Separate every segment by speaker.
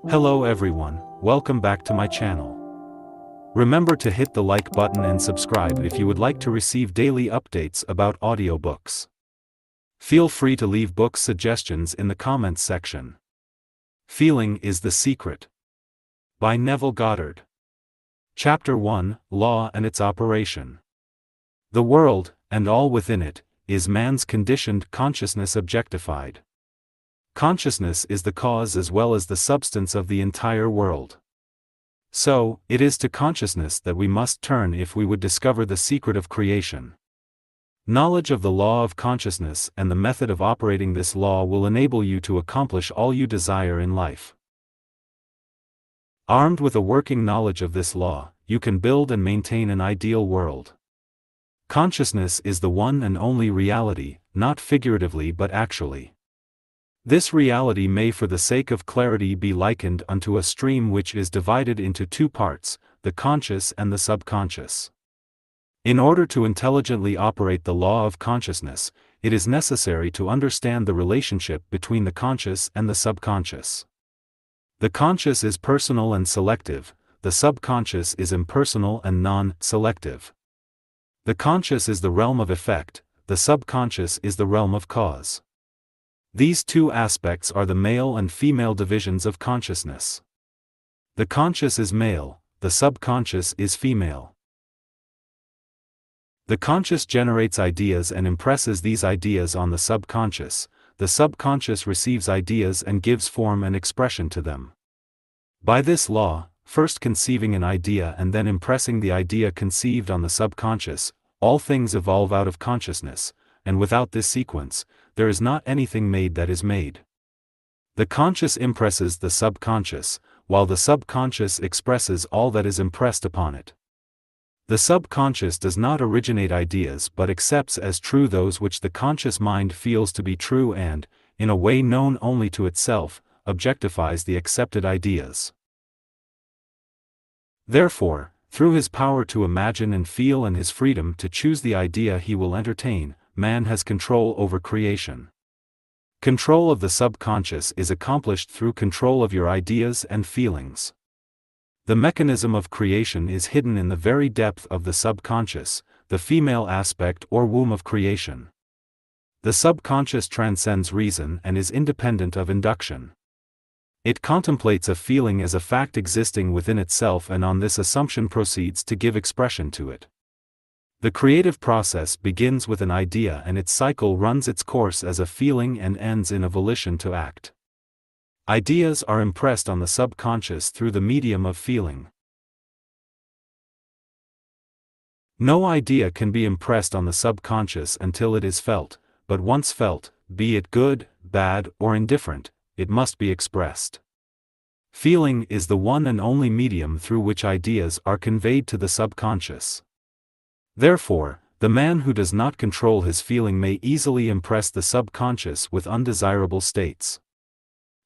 Speaker 1: Hello everyone, welcome back to my channel. Remember to hit the like button and subscribe if you would like to receive daily updates about audiobooks. Feel free to leave book suggestions in the comments section. Feeling is the Secret. By Neville Goddard. Chapter 1, Law and its Operation. The world, and all within it, is man's conditioned consciousness objectified. Consciousness is the cause as well as the substance of the entire world. So, it is to consciousness that we must turn if we would discover the secret of creation. Knowledge of the law of consciousness and the method of operating this law will enable you to accomplish all you desire in life. Armed with a working knowledge of this law, you can build and maintain an ideal world. Consciousness is the one and only reality, not figuratively but actually. This reality may for the sake of clarity be likened unto a stream which is divided into two parts, the conscious and the subconscious. In order to intelligently operate the law of consciousness, it is necessary to understand the relationship between the conscious and the subconscious. The conscious is personal and selective, the subconscious is impersonal and non-selective. The conscious is the realm of effect, the subconscious is the realm of cause. These two aspects are the male and female divisions of consciousness. The conscious is male, the subconscious is female. The conscious generates ideas and impresses these ideas on the subconscious receives ideas and gives form and expression to them. By this law, first conceiving an idea and then impressing the idea conceived on the subconscious, all things evolve out of consciousness, and without this sequence, there is not anything made that is made. The conscious impresses the subconscious, while the subconscious expresses all that is impressed upon it. The subconscious does not originate ideas but accepts as true those which the conscious mind feels to be true and, in a way known only to itself, objectifies the accepted ideas. Therefore, through his power to imagine and feel and his freedom to choose the idea he will entertain, man has control over creation. Control of the subconscious is accomplished through control of your ideas and feelings. The mechanism of creation is hidden in the very depth of the subconscious, the female aspect or womb of creation. The subconscious transcends reason and is independent of induction. It contemplates a feeling as a fact existing within itself and on this assumption proceeds to give expression to it. The creative process begins with an idea and its cycle runs its course as a feeling and ends in a volition to act. Ideas are impressed on the subconscious through the medium of feeling. No idea can be impressed on the subconscious until it is felt, but once felt, be it good, bad, or indifferent, it must be expressed. Feeling is the one and only medium through which ideas are conveyed to the subconscious. Therefore, the man who does not control his feeling may easily impress the subconscious with undesirable states.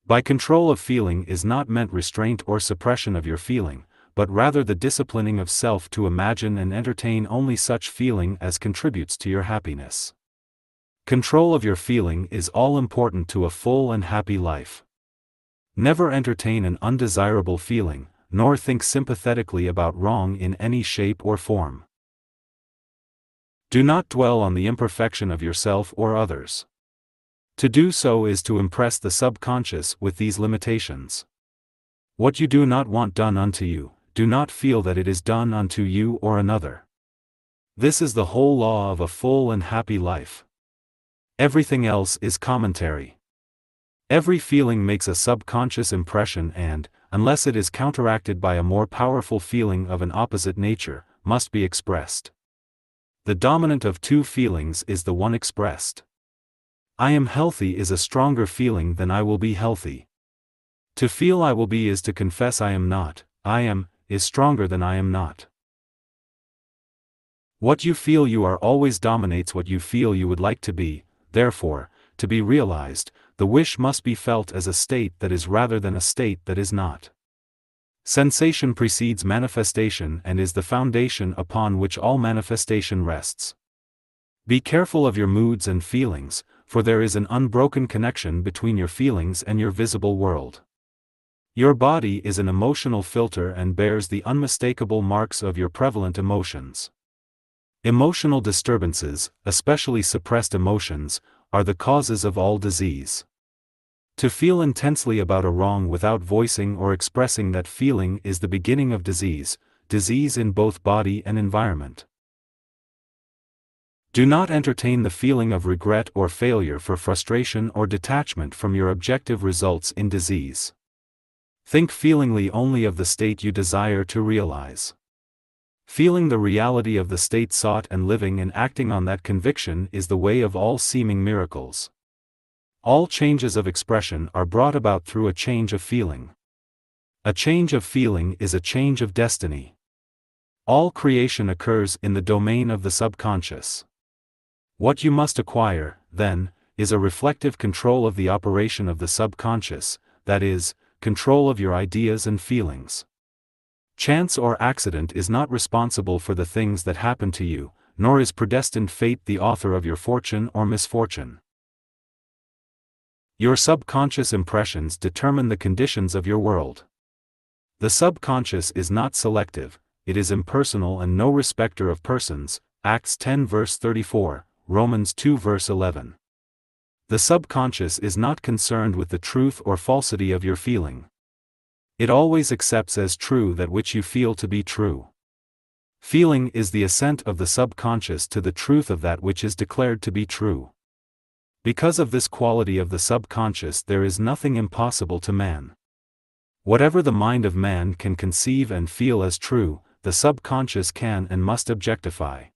Speaker 1: By control of feeling is not meant restraint or suppression of your feeling, but rather the disciplining of self to imagine and entertain only such feeling as contributes to your happiness. Control of your feeling is all important to a full and happy life. Never entertain an undesirable feeling, nor think sympathetically about wrong in any shape or form. Do not dwell on the imperfection of yourself or others. To do so is to impress the subconscious with these limitations. What you do not want done unto you, do not feel that it is done unto you or another. This is the whole law of a full and happy life. Everything else is commentary. Every feeling makes a subconscious impression and, unless it is counteracted by a more powerful feeling of an opposite nature, must be expressed. The dominant of two feelings is the one expressed. I am healthy is a stronger feeling than I will be healthy. To feel I will be is to confess I am not, I am, is stronger than I am not. What you feel you are always dominates what you feel you would like to be, therefore, to be realized, the wish must be felt as a state that is rather than a state that is not. Sensation precedes manifestation and is the foundation upon which all manifestation rests. Be careful of your moods and feelings, for there is an unbroken connection between your feelings and your visible world. Your body is an emotional filter and bears the unmistakable marks of your prevalent emotions. Emotional disturbances, especially suppressed emotions, are the causes of all disease. To feel intensely about a wrong without voicing or expressing that feeling is the beginning of disease in both body and environment. Do not entertain the feeling of regret or failure for frustration or detachment from your objective results in disease. Think feelingly only of the state you desire to realize. Feeling the reality of the state sought and living and acting on that conviction is the way of all seeming miracles. All changes of expression are brought about through a change of feeling. A change of feeling is a change of destiny. All creation occurs in the domain of the subconscious. What you must acquire, then, is a reflective control of the operation of the subconscious, that is, control of your ideas and feelings. Chance or accident is not responsible for the things that happen to you, nor is predestined fate the author of your fortune or misfortune. Your subconscious impressions determine the conditions of your world. The subconscious is not selective, it is impersonal and no respecter of persons, Acts 10 verse 34, Romans 2 verse 11. The subconscious is not concerned with the truth or falsity of your feeling. It always accepts as true that which you feel to be true. Feeling is the assent of the subconscious to the truth of that which is declared to be true. Because of this quality of the subconscious, there is nothing impossible to man. Whatever the mind of man can conceive and feel as true, the subconscious can and must objectify.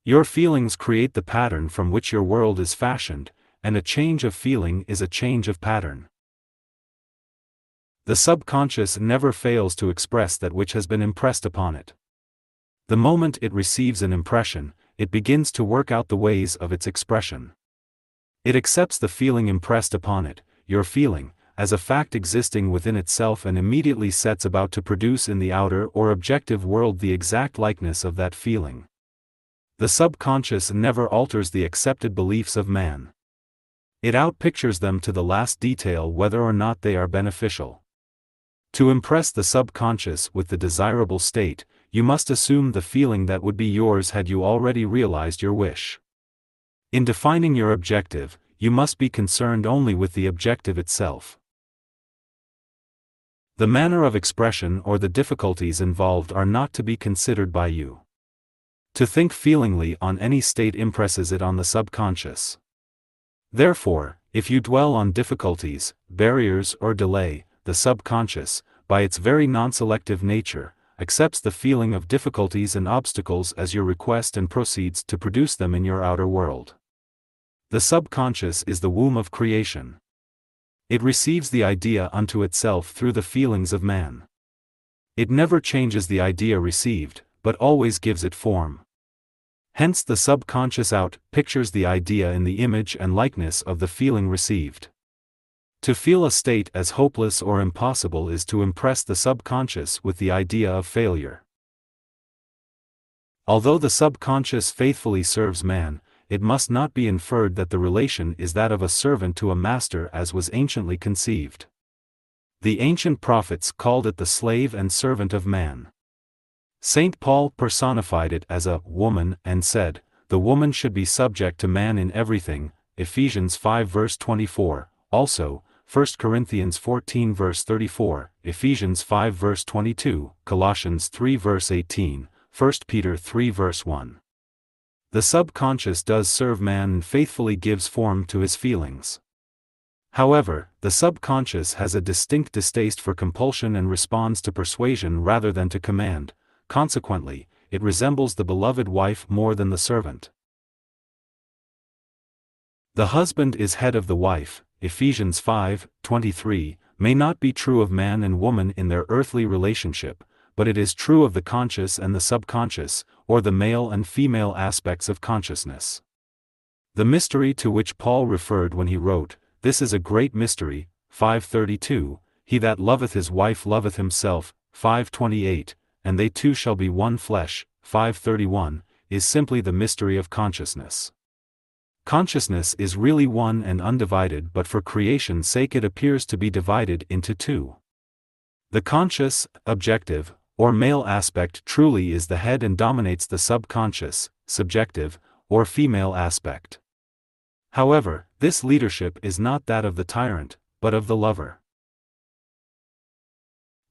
Speaker 1: Your feelings create the pattern from which your world is fashioned, and a change of feeling is a change of pattern. The subconscious never fails to express that which has been impressed upon it. The moment it receives an impression, it begins to work out the ways of its expression. It accepts the feeling impressed upon it, your feeling, as a fact existing within itself and immediately sets about to produce in the outer or objective world the exact likeness of that feeling. The subconscious never alters the accepted beliefs of man. It outpictures them to the last detail whether or not they are beneficial. To impress the subconscious with the desirable state, you must assume the feeling that would be yours had you already realized your wish. In defining your objective, you must be concerned only with the objective itself. The manner of expression or the difficulties involved are not to be considered by you. To think feelingly on any state impresses it on the subconscious. Therefore, if you dwell on difficulties, barriers or delay, the subconscious, by its very non-selective nature, accepts the feeling of difficulties and obstacles as your request and proceeds to produce them in your outer world. The subconscious is the womb of creation. It receives the idea unto itself through the feelings of man. It never changes the idea received, but always gives it form. Hence the subconscious pictures the idea in the image and likeness of the feeling received. To feel a state as hopeless or impossible is to impress the subconscious with the idea of failure. Although the subconscious faithfully serves man, it must not be inferred that the relation is that of a servant to a master as was anciently conceived. The ancient prophets called it the slave and servant of man. Saint Paul personified it as a woman and said, "The woman should be subject to man in everything," Ephesians 5 verse 24, also, 1 Corinthians 14 verse 34, Ephesians 5 verse 22, Colossians 3 verse 18, 1 Peter 3 verse 1. The subconscious does serve man and faithfully gives form to his feelings. However, the subconscious has a distinct distaste for compulsion and responds to persuasion rather than to command. Consequently, it resembles the beloved wife more than the servant. The husband is head of the wife, Ephesians 5:23, may not be true of man and woman in their earthly relationship, but it is true of the conscious and the subconscious, or the male and female aspects of consciousness. The mystery to which Paul referred when he wrote, "This is a great mystery," 5:32, "He that loveth his wife loveth himself," 5:28, "and they two shall be one flesh," 5:31, is simply the mystery of consciousness. Consciousness is really one and undivided, but for creation's sake it appears to be divided into two. The conscious, objective, or male aspect truly is the head and dominates the subconscious, subjective, or female aspect. However, this leadership is not that of the tyrant, but of the lover.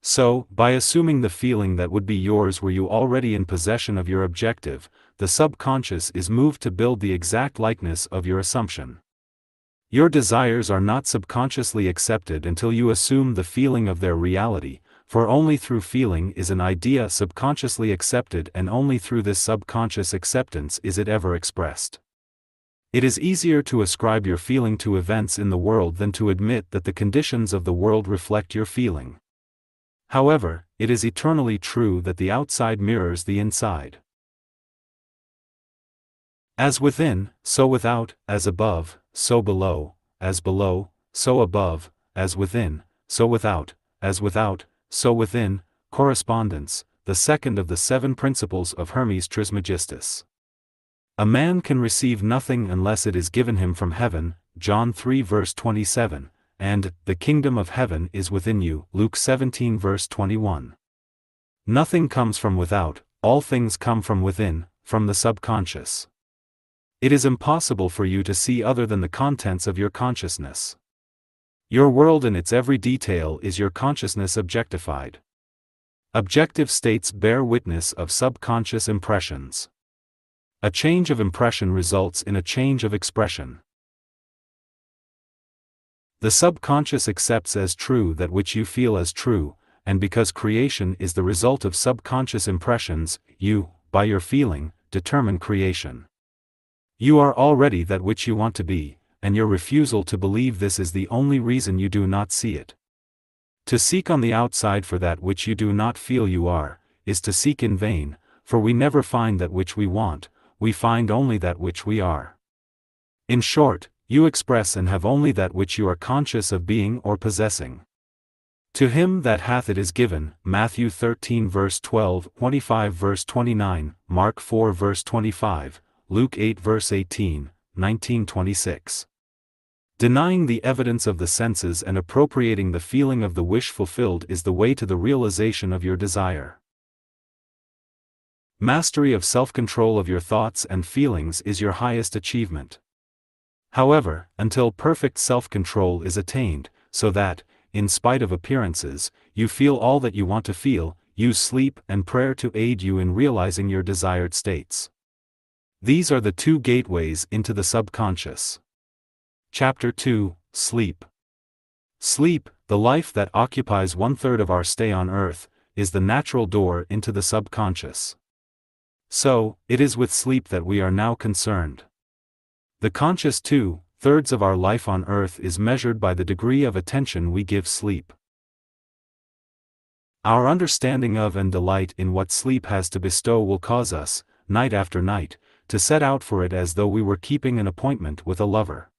Speaker 1: So, by assuming the feeling that would be yours were you already in possession of your objective, the subconscious is moved to build the exact likeness of your assumption. Your desires are not subconsciously accepted until you assume the feeling of their reality, for only through feeling is an idea subconsciously accepted, and only through this subconscious acceptance is it ever expressed. It is easier to ascribe your feeling to events in the world than to admit that the conditions of the world reflect your feeling. However, it is eternally true that the outside mirrors the inside. As within, so without, as above, so below, so above, as within, so without, as without, so within. Correspondence, the second of the 7 principles of Hermes Trismegistus. A man can receive nothing unless it is given him from heaven, John 3 verse 27, and, the kingdom of heaven is within you, Luke 17 verse 21. Nothing comes from without, all things come from within, from the subconscious. It is impossible for you to see other than the contents of your consciousness. Your world in its every detail is your consciousness objectified. Objective states bear witness of subconscious impressions. A change of impression results in a change of expression. The subconscious accepts as true that which you feel as true, and because creation is the result of subconscious impressions, you, by your feeling, determine creation. You are already that which you want to be, and your refusal to believe this is the only reason you do not see it. To seek on the outside for that which you do not feel you are, is to seek in vain, for we never find that which we want, we find only that which we are. In short, you express and have only that which you are conscious of being or possessing. To him that hath it is given, Matthew 13 verse 12, 25 verse 29, Mark 4 verse 25, Luke 8 verse 18, 19:26. Denying the evidence of the senses and appropriating the feeling of the wish fulfilled is the way to the realization of your desire. Mastery of self-control of your thoughts and feelings is your highest achievement. However, until perfect self-control is attained, so that, in spite of appearances, you feel all that you want to feel, use sleep and prayer to aid you in realizing your desired states. These are the 2 gateways into the subconscious. Chapter 2, Sleep. Sleep, the life that occupies 1/3 of our stay on earth, is the natural door into the subconscious. So, it is with sleep that we are now concerned. The conscious 2/3 of our life on earth is measured by the degree of attention we give sleep. Our understanding of and delight in what sleep has to bestow will cause us, night after night, to set out for it as though we were keeping an appointment with a lover.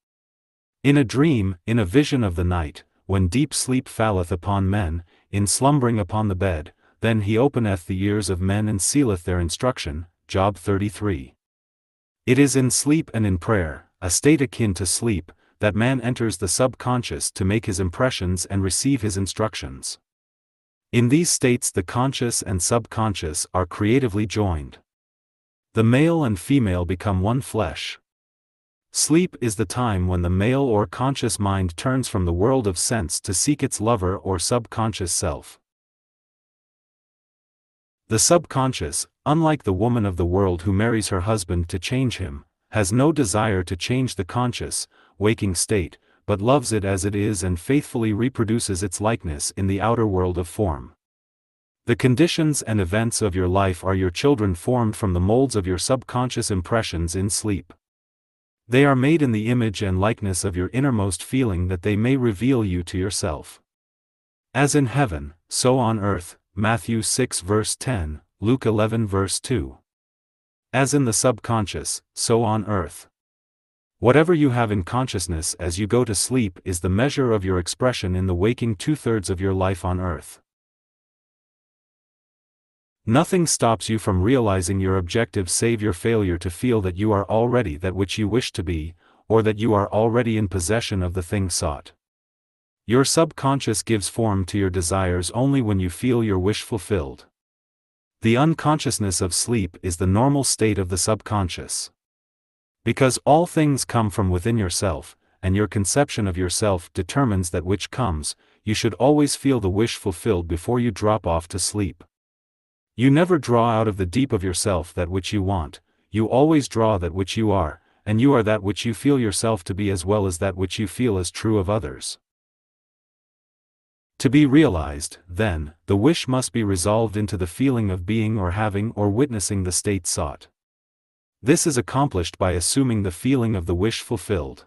Speaker 1: In a dream, in a vision of the night, when deep sleep falleth upon men, in slumbering upon the bed, then he openeth the ears of men and sealeth their instruction, Job 33. It is in sleep and in prayer, a state akin to sleep, that man enters the subconscious to make his impressions and receive his instructions. In these states the conscious and subconscious are creatively joined. The male and female become one flesh. Sleep is the time when the male or conscious mind turns from the world of sense to seek its lover or subconscious self. The subconscious, unlike the woman of the world who marries her husband to change him, has no desire to change the conscious, waking state, but loves it as it is and faithfully reproduces its likeness in the outer world of form. The conditions and events of your life are your children formed from the molds of your subconscious impressions in sleep. They are made in the image and likeness of your innermost feeling that they may reveal you to yourself. As in heaven, so on earth, Matthew 6 verse 10, Luke 11 verse 2. As in the subconscious, so on earth. Whatever you have in consciousness as you go to sleep is the measure of your expression in the waking 2/3 of your life on earth. Nothing stops you from realizing your objective save your failure to feel that you are already that which you wish to be, or that you are already in possession of the thing sought. Your subconscious gives form to your desires only when you feel your wish fulfilled. The unconsciousness of sleep is the normal state of the subconscious. Because all things come from within yourself, and your conception of yourself determines that which comes, you should always feel the wish fulfilled before you drop off to sleep. You never draw out of the deep of yourself that which you want, you always draw that which you are, and you are that which you feel yourself to be as well as that which you feel is true of others. To be realized, then, the wish must be resolved into the feeling of being or having or witnessing the state sought. This is accomplished by assuming the feeling of the wish fulfilled.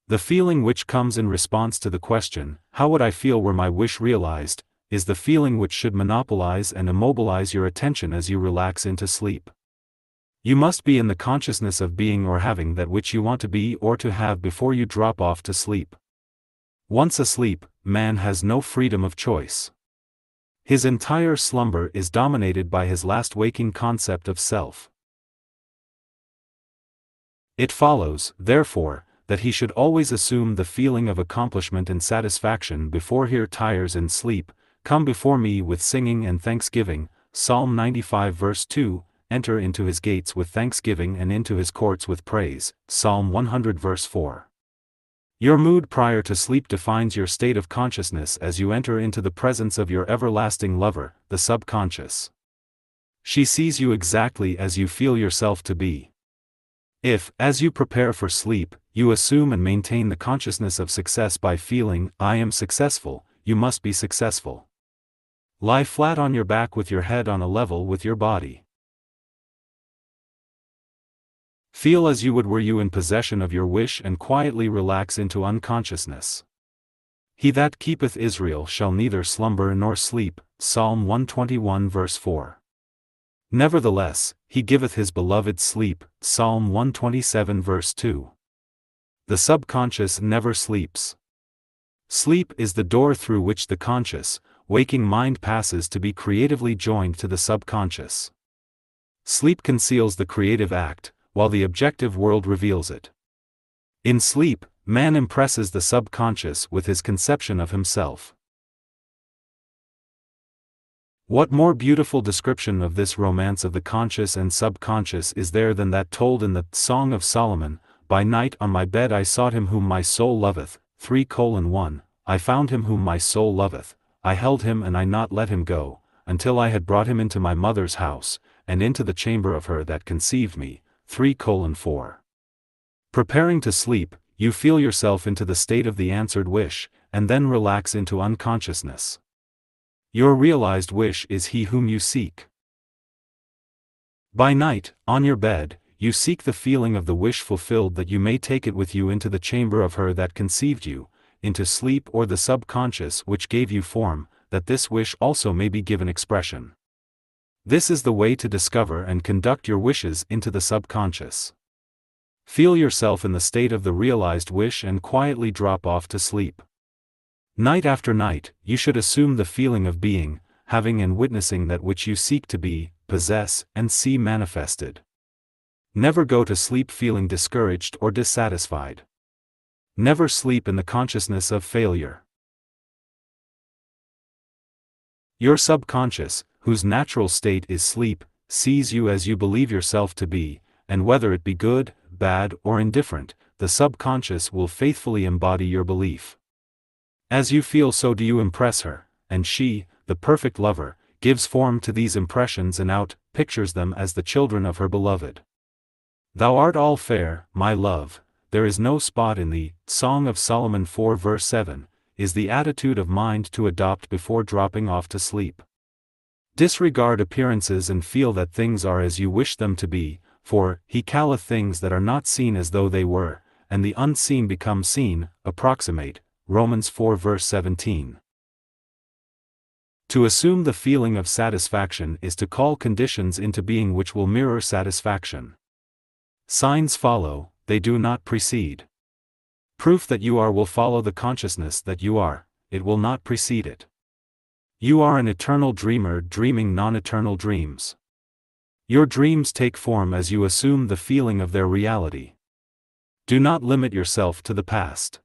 Speaker 1: The feeling which comes in response to the question, how would I feel were my wish realized, is the feeling which should monopolize and immobilize your attention as you relax into sleep. You must be in the consciousness of being or having that which you want to be or to have before you drop off to sleep. Once asleep, man has no freedom of choice. His entire slumber is dominated by his last waking concept of self. It follows, therefore, that he should always assume the feeling of accomplishment and satisfaction before he retires in sleep. Come before me with singing and thanksgiving, Psalm 95 verse 2, enter into his gates with thanksgiving and into his courts with praise, Psalm 100 verse 4. Your mood prior to sleep defines your state of consciousness as you enter into the presence of your everlasting lover, the subconscious. She sees you exactly as you feel yourself to be. If, as you prepare for sleep, you assume and maintain the consciousness of success by feeling, I am successful, you must be successful. Lie flat on your back with your head on a level with your body. Feel as you would were you in possession of your wish and quietly relax into unconsciousness. He that keepeth Israel shall neither slumber nor sleep, Psalm 121 verse 4. Nevertheless, he giveth his beloved sleep, Psalm 127 verse 2. The subconscious never sleeps. Sleep is the door through which the conscious, waking mind passes to be creatively joined to the subconscious. Sleep conceals the creative act, while the objective world reveals it. In sleep, man impresses the subconscious with his conception of himself. What more beautiful description of this romance of the conscious and subconscious is there than that told in the Song of Solomon, by night on my bed I sought him whom my soul loveth, 3:1, I found him whom my soul loveth, I held him and I not let him go, until I had brought him into my mother's house, and into the chamber of her that conceived me, 3:4. Preparing to sleep, you feel yourself into the state of the answered wish, and then relax into unconsciousness. Your realized wish is he whom you seek. By night, on your bed, you seek the feeling of the wish fulfilled that you may take it with you into the chamber of her that conceived you, into sleep or the subconscious which gave you form, that this wish also may be given expression. This is the way to discover and conduct your wishes into the subconscious. Feel yourself in the state of the realized wish and quietly drop off to sleep. Night after night, you should assume the feeling of being, having and witnessing that which you seek to be, possess, and see manifested. Never go to sleep feeling discouraged or dissatisfied. Never sleep in the consciousness of failure. Your subconscious, whose natural state is sleep, sees you as you believe yourself to be, and whether it be good, bad, or indifferent, the subconscious will faithfully embody your belief. As you feel, so do you impress her, and she, the perfect lover, gives form to these impressions and pictures them as the children of her beloved. Thou art all fair, my love, there is no spot in thee, Song of Solomon 4 verse 7, is the attitude of mind to adopt before dropping off to sleep. Disregard appearances and feel that things are as you wish them to be, for he calleth things that are not seen as though they were, and the unseen become seen, approximate, Romans 4 verse 17. To assume the feeling of satisfaction is to call conditions into being which will mirror satisfaction. Signs follow, they do not precede. Proof that you are will follow the consciousness that you are, it will not precede it. You are an eternal dreamer dreaming non-eternal dreams. Your dreams take form as you assume the feeling of their reality. Do not limit yourself to the past.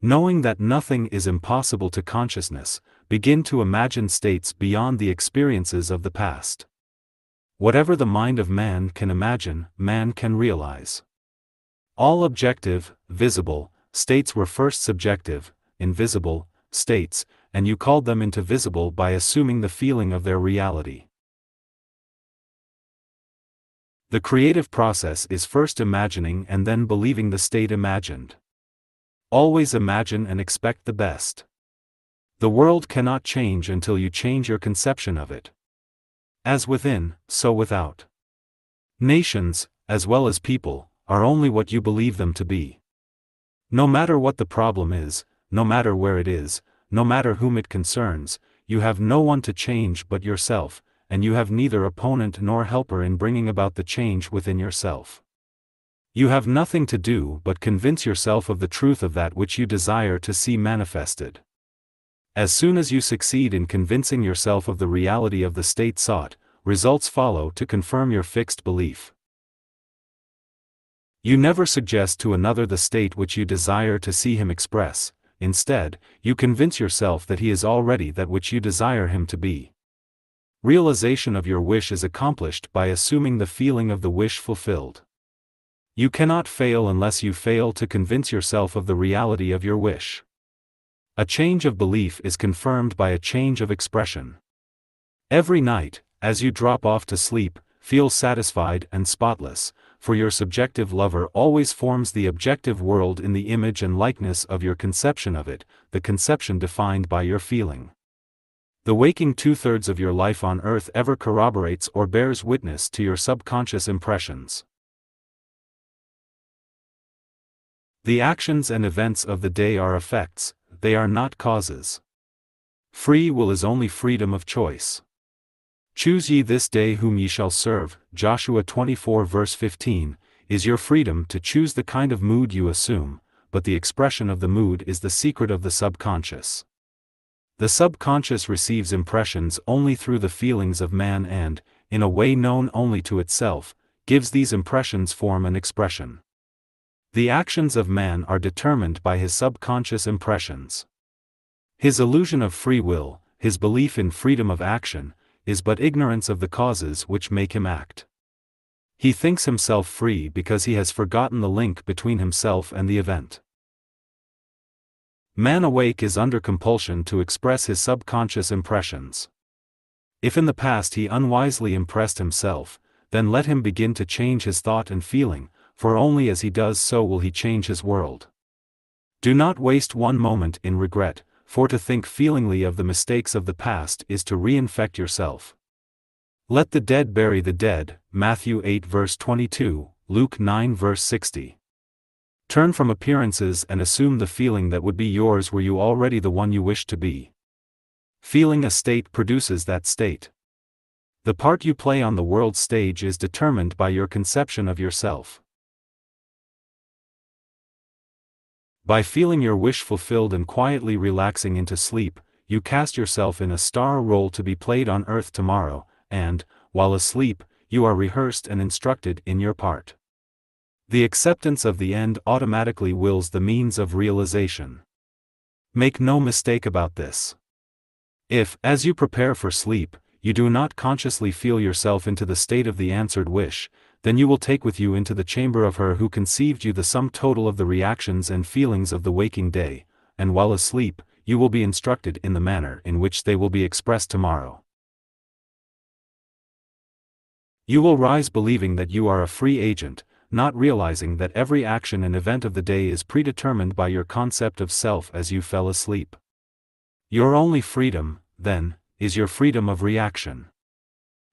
Speaker 1: Knowing that nothing is impossible to consciousness, begin to imagine states beyond the experiences of the past. Whatever the mind of man can imagine, man can realize. All objective, visible, states were first subjective, invisible, states, and you called them into visible by assuming the feeling of their reality. The creative process is first imagining and then believing the state imagined. Always imagine and expect the best. The world cannot change until you change your conception of it. As within, so without. Nations, as well as people, are only what you believe them to be. No matter what the problem is, no matter where it is, no matter whom it concerns, you have no one to change but yourself, and you have neither opponent nor helper in bringing about the change within yourself. You have nothing to do but convince yourself of the truth of that which you desire to see manifested. As soon as you succeed in convincing yourself of the reality of the state sought, results follow to confirm your fixed belief. You never suggest to another the state which you desire to see him express. Instead, you convince yourself that he is already that which you desire him to be. Realization of your wish is accomplished by assuming the feeling of the wish fulfilled. You cannot fail unless you fail to convince yourself of the reality of your wish. A change of belief is confirmed by a change of expression. Every night, as you drop off to sleep, feel satisfied and spotless, for your subjective lover always forms the objective world in the image and likeness of your conception of it, the conception defined by your feeling. The waking 2/3 of your life on earth ever corroborates or bears witness to your subconscious impressions. The actions and events of the day are effects, they are not causes. Free will is only freedom of choice. Choose ye this day whom ye shall serve, Joshua 24 verse 15, is your freedom to choose the kind of mood you assume, but the expression of the mood is the secret of the subconscious. The subconscious receives impressions only through the feelings of man and, in a way known only to itself, gives these impressions form and expression. The actions of man are determined by his subconscious impressions. His illusion of free will, his belief in freedom of action, is but ignorance of the causes which make him act. He thinks himself free because he has forgotten the link between himself and the event. Man awake is under compulsion to express his subconscious impressions. If in the past he unwisely impressed himself, then let him begin to change his thought and feeling, for only as he does so will he change his world. Do not waste one moment in regret, for to think feelingly of the mistakes of the past is to reinfect yourself. Let the dead bury the dead, Matthew 8 verse 22, Luke 9 verse 60. Turn from appearances and assume the feeling that would be yours were you already the one you wish to be. Feeling a state produces that state. The part you play on the world stage is determined by your conception of yourself. By feeling your wish fulfilled and quietly relaxing into sleep, you cast yourself in a star role to be played on earth tomorrow, and, while asleep, you are rehearsed and instructed in your part. The acceptance of the end automatically wills the means of realization. Make no mistake about this. If, as you prepare for sleep, you do not consciously feel yourself into the state of the answered wish, then you will take with you into the chamber of her who conceived you the sum total of the reactions and feelings of the waking day, and while asleep, you will be instructed in the manner in which they will be expressed tomorrow. You will rise believing that you are a free agent, not realizing that every action and event of the day is predetermined by your concept of self as you fell asleep. Your only freedom, then, is your freedom of reaction.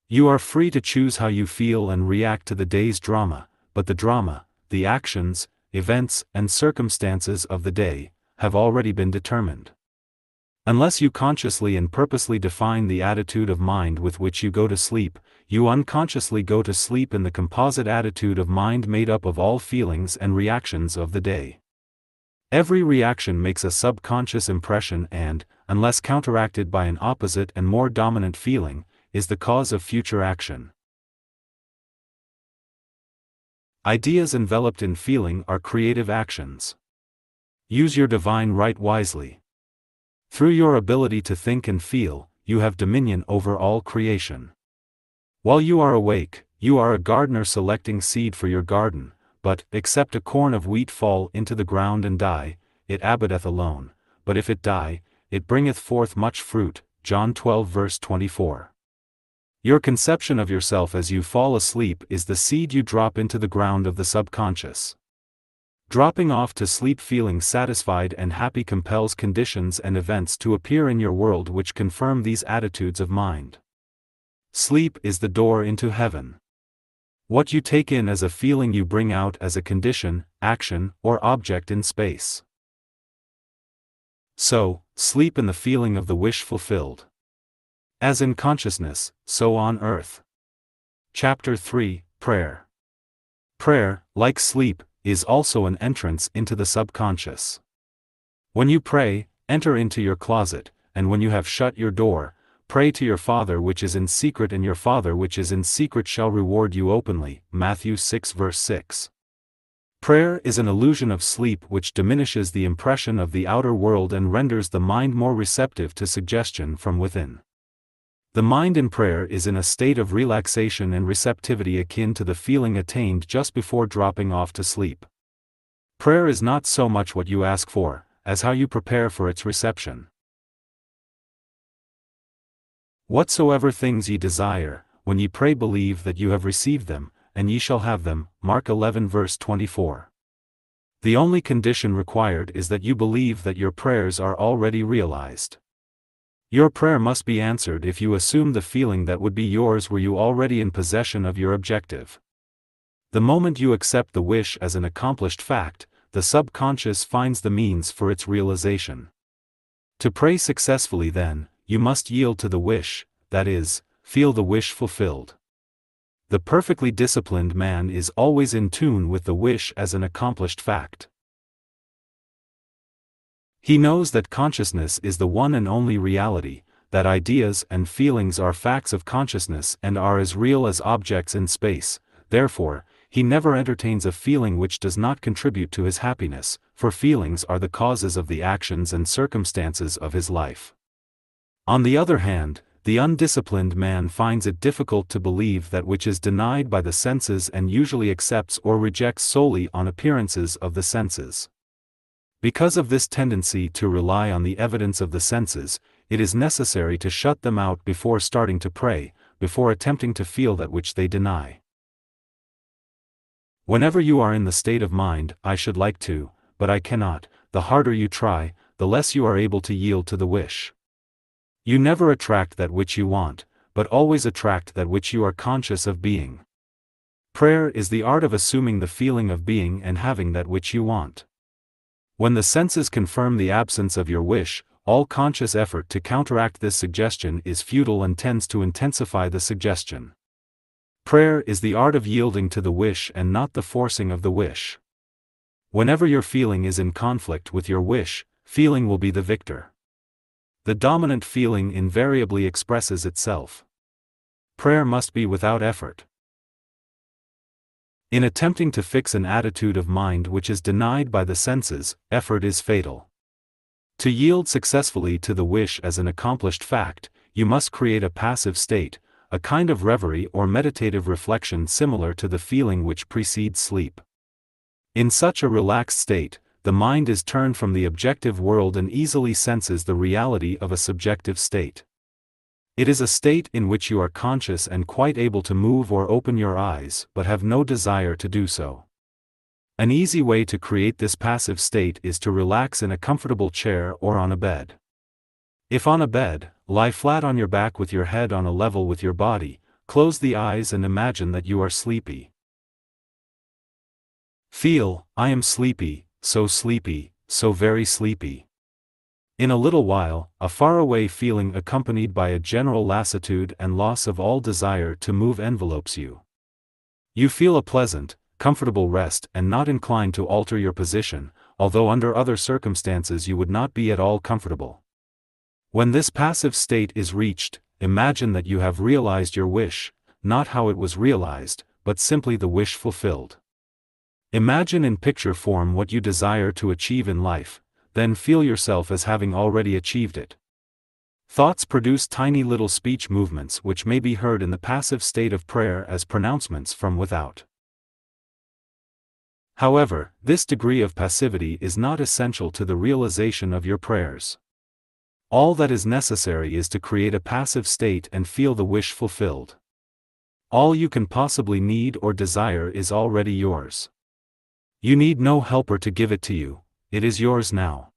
Speaker 1: You are free to choose how you feel and react to the day's drama, but the drama, the actions, events, and circumstances of the day, have already been determined. Unless you consciously and purposely define the attitude of mind with which you go to sleep, you unconsciously go to sleep in the composite attitude of mind made up of all feelings and reactions of the day. Every reaction makes a subconscious impression and, unless counteracted by an opposite and more dominant feeling, is the cause of future action. Ideas enveloped in feeling are creative actions. Use your divine right wisely. Through your ability to think and feel, you have dominion over all creation. While you are awake, you are a gardener selecting seed for your garden, but, except a corn of wheat fall into the ground and die, it abideth alone, but if it die, it bringeth forth much fruit. John 12 verse 24. Your conception of yourself as you fall asleep is the seed you drop into the ground of the subconscious. Dropping off to sleep feeling satisfied and happy compels conditions and events to appear in your world which confirm these attitudes of mind. Sleep is the door into heaven. What you take in as a feeling you bring out as a condition, action, or object in space. So, sleep in the feeling of the wish fulfilled. As in consciousness, so on earth. Chapter 3, Prayer. Prayer, like sleep, is also an entrance into the subconscious. When you pray, enter into your closet, and when you have shut your door, pray to your Father which is in secret, and your Father which is in secret shall reward you openly. Matthew 6 verse 6. Prayer is an illusion of sleep which diminishes the impression of the outer world and renders the mind more receptive to suggestion from within. The mind in prayer is in a state of relaxation and receptivity akin to the feeling attained just before dropping off to sleep. Prayer is not so much what you ask for, as how you prepare for its reception. Whatsoever things ye desire, when ye pray believe that you have received them, and ye shall have them. Mark 11 verse 24. The only condition required is that you believe that your prayers are already realized. Your prayer must be answered if you assume the feeling that would be yours were you already in possession of your objective. The moment you accept the wish as an accomplished fact, the subconscious finds the means for its realization. To pray successfully then, you must yield to the wish, that is, feel the wish fulfilled. The perfectly disciplined man is always in tune with the wish as an accomplished fact. He knows that consciousness is the one and only reality, that ideas and feelings are facts of consciousness and are as real as objects in space. Therefore, he never entertains a feeling which does not contribute to his happiness, for feelings are the causes of the actions and circumstances of his life. On the other hand, the undisciplined man finds it difficult to believe that which is denied by the senses and usually accepts or rejects solely on appearances of the senses. Because of this tendency to rely on the evidence of the senses, it is necessary to shut them out before starting to pray, before attempting to feel that which they deny. Whenever you are in the state of mind, I should like to, but I cannot, the harder you try, the less you are able to yield to the wish. You never attract that which you want, but always attract that which you are conscious of being. Prayer is the art of assuming the feeling of being and having that which you want. When the senses confirm the absence of your wish, all conscious effort to counteract this suggestion is futile and tends to intensify the suggestion. Prayer is the art of yielding to the wish and not the forcing of the wish. Whenever your feeling is in conflict with your wish, feeling will be the victor. The dominant feeling invariably expresses itself. Prayer must be without effort. In attempting to fix an attitude of mind which is denied by the senses, effort is fatal. To yield successfully to the wish as an accomplished fact, you must create a passive state, a kind of reverie or meditative reflection similar to the feeling which precedes sleep. In such a relaxed state, the mind is turned from the objective world and easily senses the reality of a subjective state. It is a state in which you are conscious and quite able to move or open your eyes, but have no desire to do so. An easy way to create this passive state is to relax in a comfortable chair or on a bed. If on a bed, lie flat on your back with your head on a level with your body, close the eyes and imagine that you are sleepy. Feel, I am sleepy, so very sleepy. In a little while, a faraway feeling accompanied by a general lassitude and loss of all desire to move envelopes you. You feel a pleasant, comfortable rest and not inclined to alter your position, although under other circumstances you would not be at all comfortable. When this passive state is reached, imagine that you have realized your wish, not how it was realized, but simply the wish fulfilled. Imagine in picture form what you desire to achieve in life, then feel yourself as having already achieved it. Thoughts produce tiny little speech movements which may be heard in the passive state of prayer as pronouncements from without. However, this degree of passivity is not essential to the realization of your prayers. All that is necessary is to create a passive state and feel the wish fulfilled. All you can possibly need or desire is already yours. You need no helper to give it to you, it is yours now.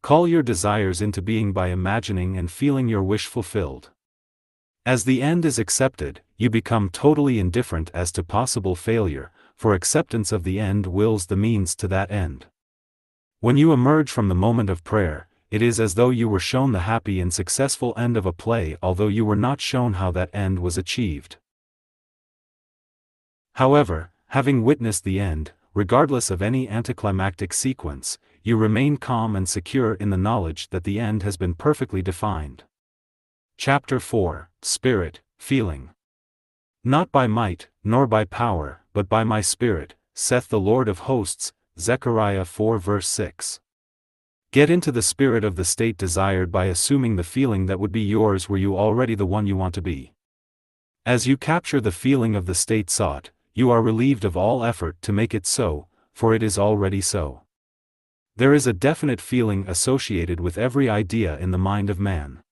Speaker 1: Call your desires into being by imagining and feeling your wish fulfilled. As the end is accepted, you become totally indifferent as to possible failure, for acceptance of the end wills the means to that end. When you emerge from the moment of prayer, it is as though you were shown the happy and successful end of a play, although you were not shown how that end was achieved. However, having witnessed the end, regardless of any anticlimactic sequence, you remain calm and secure in the knowledge that the end has been perfectly defined. Chapter 4, Spirit, Feeling. Not by might, nor by power, but by my Spirit, saith the Lord of hosts, Zechariah 4 verse 6. Get into the spirit of the state desired by assuming the feeling that would be yours were you already the one you want to be. As you capture the feeling of the state sought, you are relieved of all effort to make it so, for it is already so. There is a definite feeling associated with every idea in the mind of man.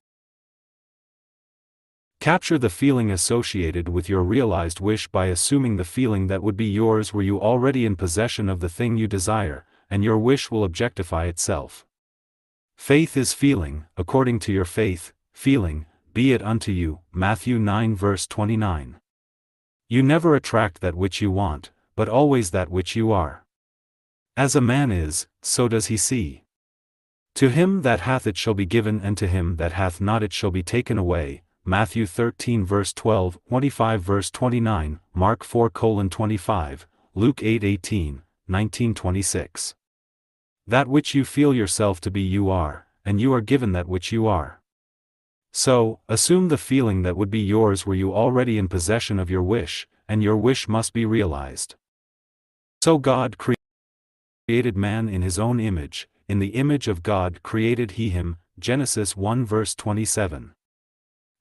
Speaker 1: Capture the feeling associated with your realized wish by assuming the feeling that would be yours were you already in possession of the thing you desire, and your wish will objectify itself. Faith is feeling, according to your faith, feeling, be it unto you, Matthew 9 verse 29. You never attract that which you want, but always that which you are. As a man is, so does he see. To him that hath it shall be given, and to him that hath not it shall be taken away, Matthew 13 verse 12, 25 verse 29, Mark 4:25, Luke 8:18, 19:26. That which you feel yourself to be you are, and you are given that which you are. So, assume the feeling that would be yours were you already in possession of your wish, and your wish must be realized. So God created man in his own image, in the image of God created he him, Genesis 1 verse 27.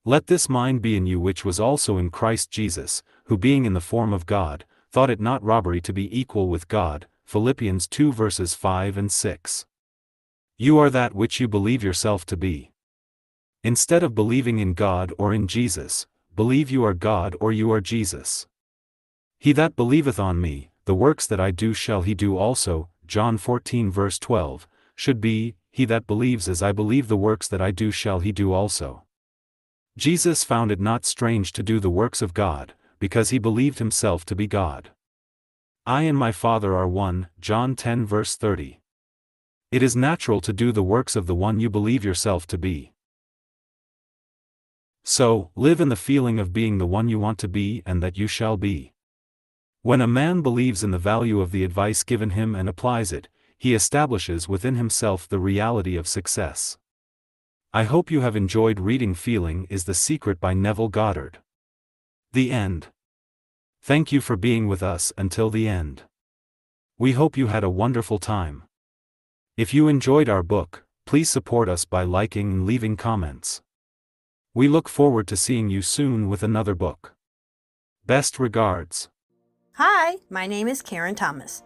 Speaker 1: Let this mind be in you which was also in Christ Jesus, who being in the form of God, thought it not robbery to be equal with God, Philippians 2 verses 5 and 6. You are that which you believe yourself to be. Instead of believing in God or in Jesus, believe you are God or you are Jesus. He that believeth on me, the works that I do shall he do also, John 14 verse 12, should be, he that believes as I believe the works that I do shall he do also. Jesus found it not strange to do the works of God, because he believed himself to be God. I and my Father are one, John 10 verse 30. It is natural to do the works of the one you believe yourself to be. So, live in the feeling of being the one you want to be and that you shall be. When a man believes in the value of the advice given him and applies it, he establishes within himself the reality of success. I hope you have enjoyed reading Feeling is the Secret by Neville Goddard. The end. Thank you for being with us until the end. We hope you had a wonderful time. If you enjoyed our book, please support us by liking and leaving comments. We look forward to seeing you soon with another book. Best regards.
Speaker 2: Hi, my name is Karen Thomas.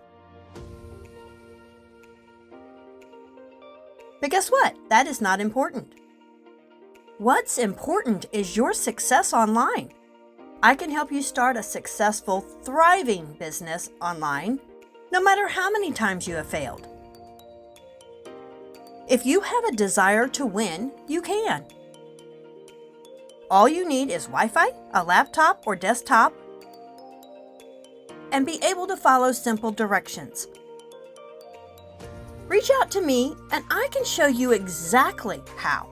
Speaker 2: But guess what? That is not important. What's important is your success online. I can help you start a successful, thriving business online, no matter how many times you have failed. If you have a desire to win, you can. All you need is Wi-Fi, a laptop or desktop, and be able to follow simple directions. Reach out to me and I can show you exactly how.